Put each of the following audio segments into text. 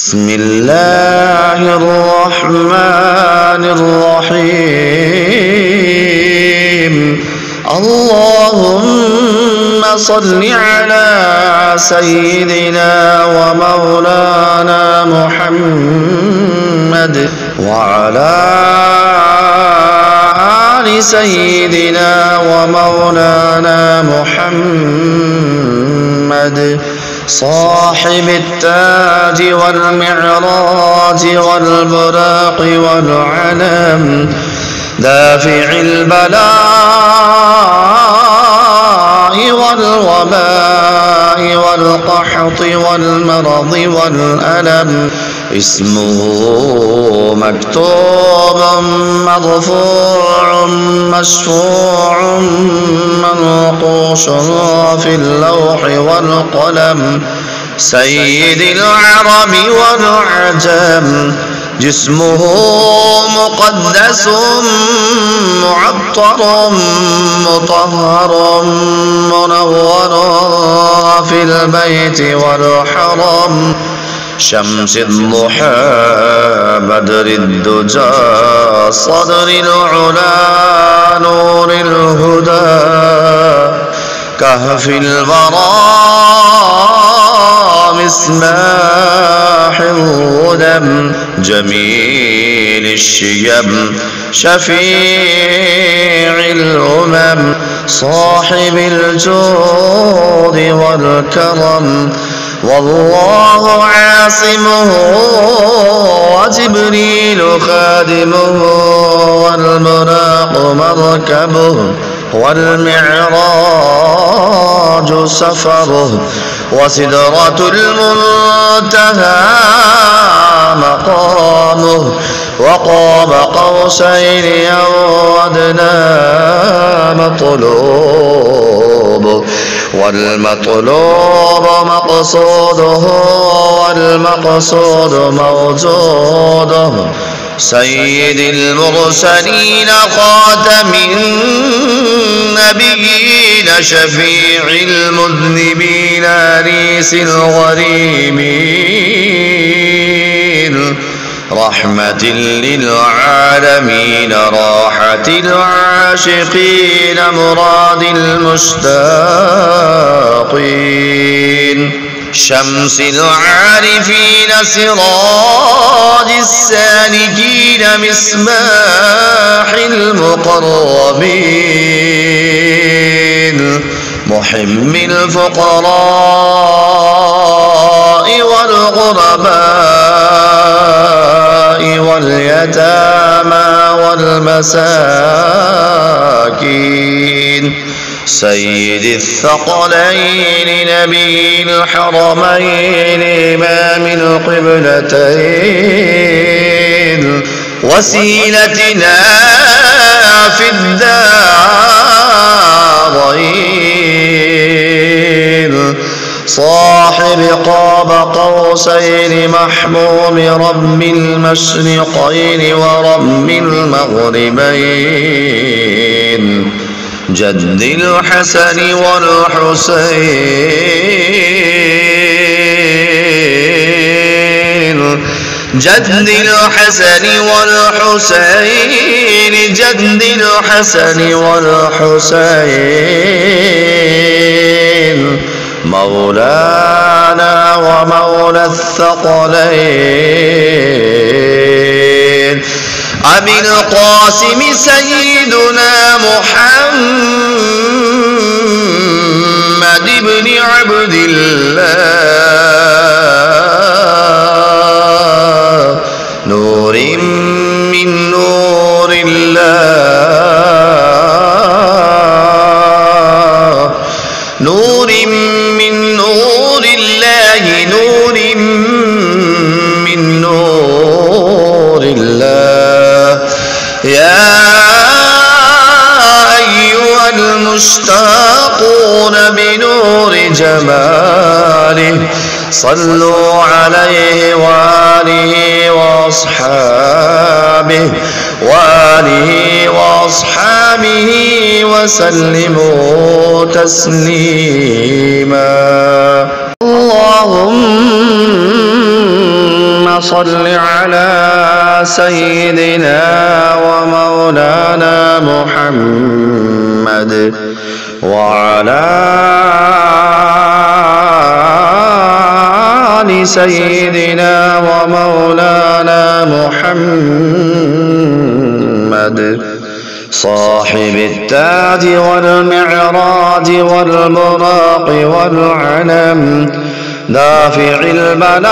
بسم الله الرحمن الرحيم. اللهم صل على سيدنا ومولانا محمد وعلى آل سيدنا ومولانا محمد صاحب التاج والمعراج والبراق والعلم، دافع البلاء والوباء والقحط والمرض والألم. اسمه مكتوب مرفوع مشفوع منقوش في اللوح والقلم. سيد العرب والعجم، جسمه مقدس معطر مطهر منور في البيت والحرم. شمس الضحى بدر الدجى صدر العلا نور الهدى، كهف الورى مصباح الهدى. جميل الشيم شفيع الأمم، صاحب الجود والكرم. والله عاصمه وجبريل خادمه، والبراق مركبه والمعراج سفره. وسدرة المنتهى مقامه، وقاب قوسين أو أدنى مطلوبه. والمطلوب مقصوده والمقصود موجوده. سيد المرسلين خاتم النبيين شفيع المذنبين أنيس الغريبين. رحمة للعالمين راحة العاشقين مراد المشتاقين. شمس العارفين سراج السالكين مصباح المقربين. محم الفقراء والغرباء واليتامى والمساكين. سيد الثقلين نبي الحرمين إمام القبلتين. وسيلتنا في الدارين. صاحب قاب قوسين محموم رب المشرقين ورب المغربين. جد الحسن والحسين، جد الحسن والحسين، جد الحسن والحسين. مولانا ومولى الثقلين. أبي القاسم سيدنا محمد بن عبد الله، نور من نور الله، نور من نور الله، نور من نور الله. يا أيها المشتاقون بنور جماله، صلوا عليه وآله وأصحابه وأصحابه وسلموا تسليما. اللهم صل على سيدنا ومولانا محمد وعلى آل سيدنا ومولانا محمد صاحب التاج والمعراج والبراق والعلم دافع البلاء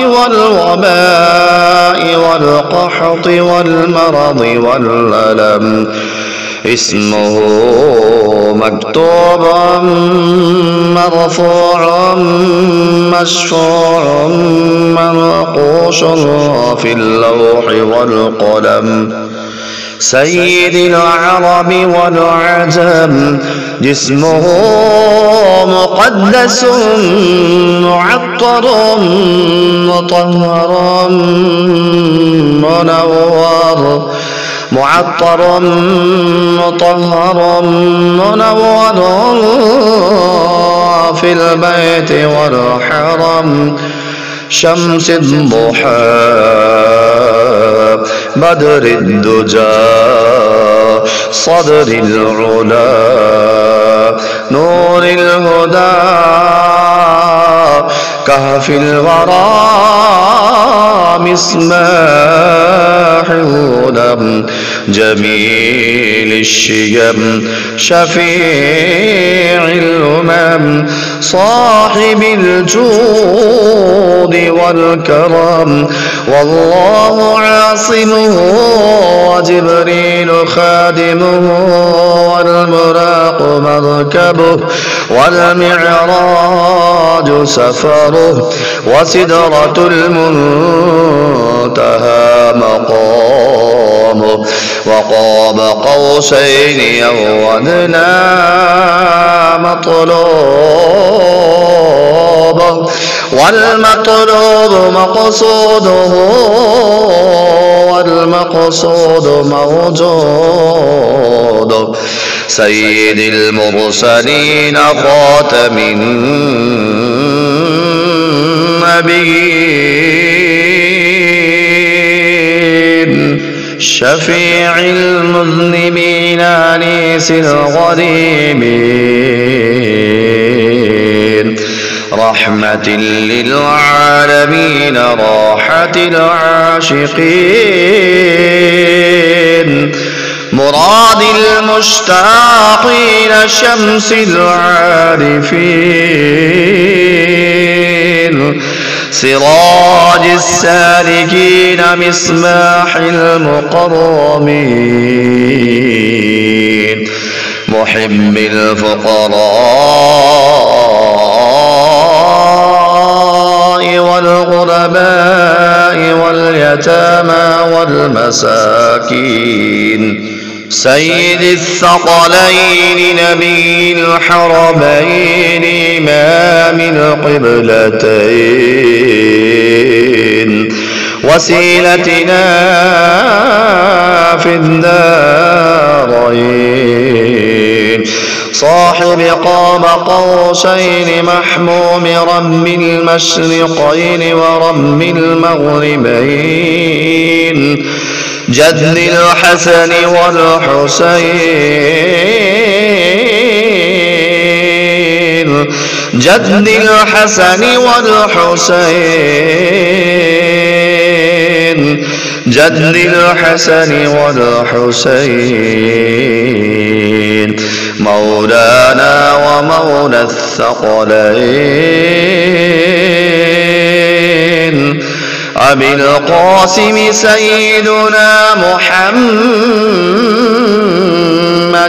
والوباء والقحط والمرض والألم اسمه مكتوب مرفوع مشفوع منقوش في اللوح والقلم سيد العرب والعجم جسمه مقدس معطر مطهر منور معطر مطهر منور في البيت والحرم شمس الضحى بدر الدجى صدر العلا نور الهدى كهف الورى مصباح الظلم جميل الشيم شفيع الأمم صاحب الجود والكرم والله عاصمه وجبريل خادمه والبراق مركبه والمعراج سفره وسدرة المنتهى مقامه وقاب قوسين أو أدنى مطلوبه والمطلوب مقصوده والمقصود موجود سيد المرسلين خاتم النبيين شفيع المذنبين أنيس الغريبين رحمة للعالمين راحة العاشقين مراد المشتاقين شمس العارفين سراج السالكين مصباح المقربين محب الفقراء والغرباء واليتامى والمساكين سيد الثقلين نبي الحرمين إمام القبلتين وسيلتنا في الدارين صاحب قاب قوسين محموم رب المشرقين ورب المغربين جد الحسن والحسين جد الحسن والحسين جد الحسن والحسين مولانا ومولى الثقلين أبي القاسم سيدنا محمد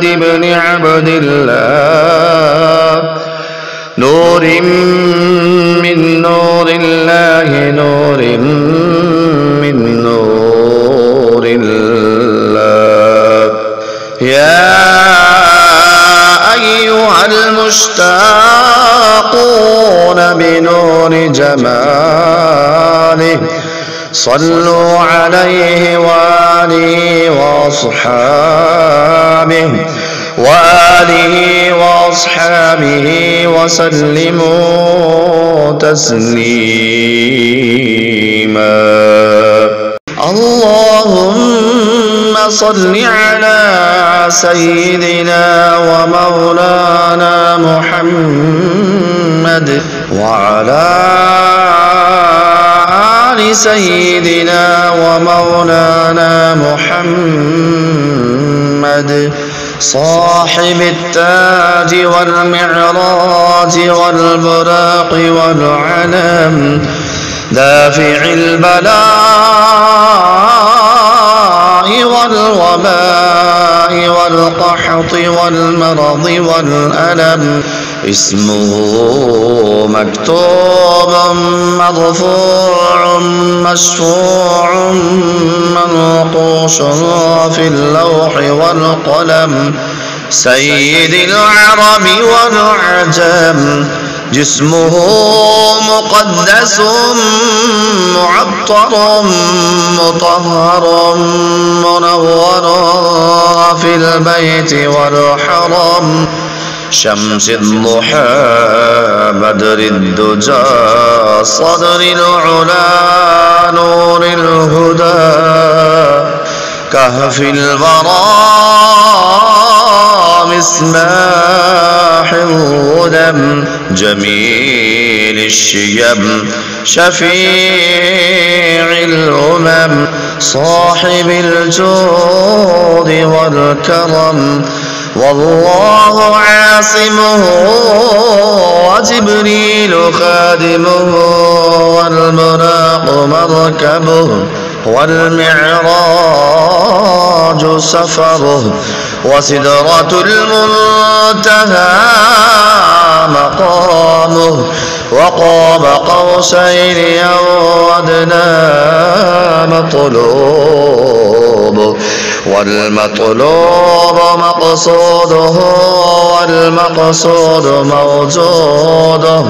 بن عبد الله نور من نور الله نور من نور الله يا أيها المشتاقون بنور جماله صلوا عليه وآله وأصحابه وآله وأصحابه وسلموا تسليما. اللهم صل على سيدنا ومولانا محمد وعلى آل سيدنا ومولانا محمد صاحب التاج والمعراج والبراق والعلم دافع البلاء والوباء والقحط والمرض والألم اسمه مكتوب مرفوع مشفوع منقوش في اللوح والقلم سيد العرب والعجم جسمه مقدس معطر مطهر منور في البيت والحرم شمس الضحى بدر الدجى صدر العلا نور الهدى كهف الورى مصباح الهدى جميل الشيم شفيع الأمم صاحب الجود والكرم والله عاصمه وجبريل خادمه والبراق مركبه والمعراج سفره وسدرة المنتهى مقامه وقاب قوسين أو أدنى مطلوبه والمطلوب مقصوده والمقصود موجوده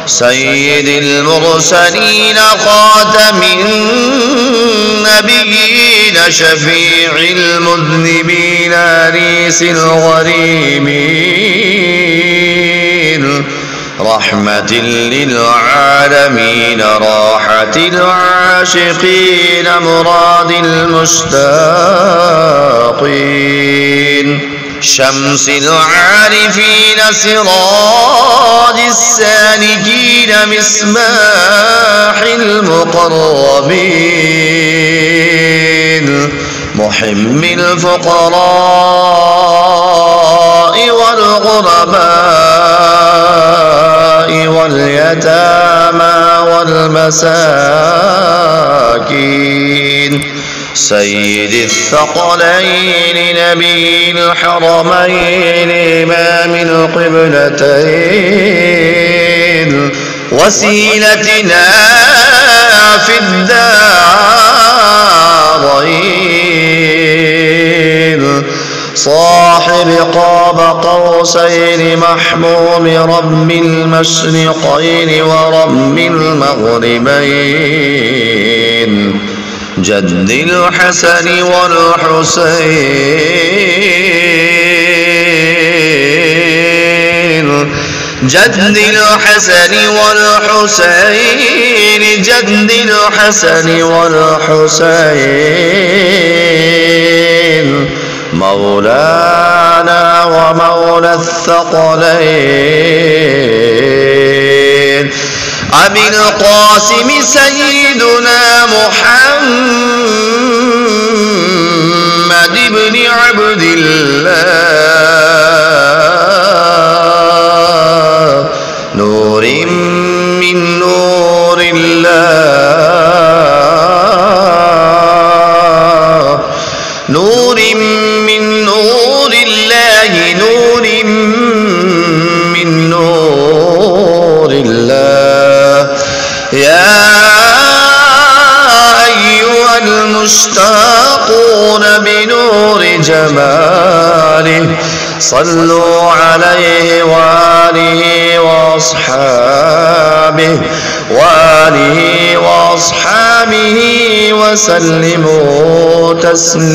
سيد المرسلين خاتم النبيين شفيع المذنبين أنيس الغريبين رحمة للعالمين راحة العاشقين مراد المشتاقين شمس العارفين سراج السالكين مصباح المقربين محم الفقراء والغرباء واليتامى والمساكين سيد الثقلين نبي الحرمين إمام القبلتين وسيلتنا في الدارين صاحب قاب قوسين محموم رب المشرقين ورب المغربين جد الحسن والحسين جد الحسن والحسين جد الحسن والحسين مولانا ومولى الثقلين أبي القاسم سيدنا محمد بن عبد الله نور من نور الله نور من نور الله نور من نور الله يا أيها المشتاقون بنور جماله صلوا عليه وآله وأصحابه وسلموا تسليما.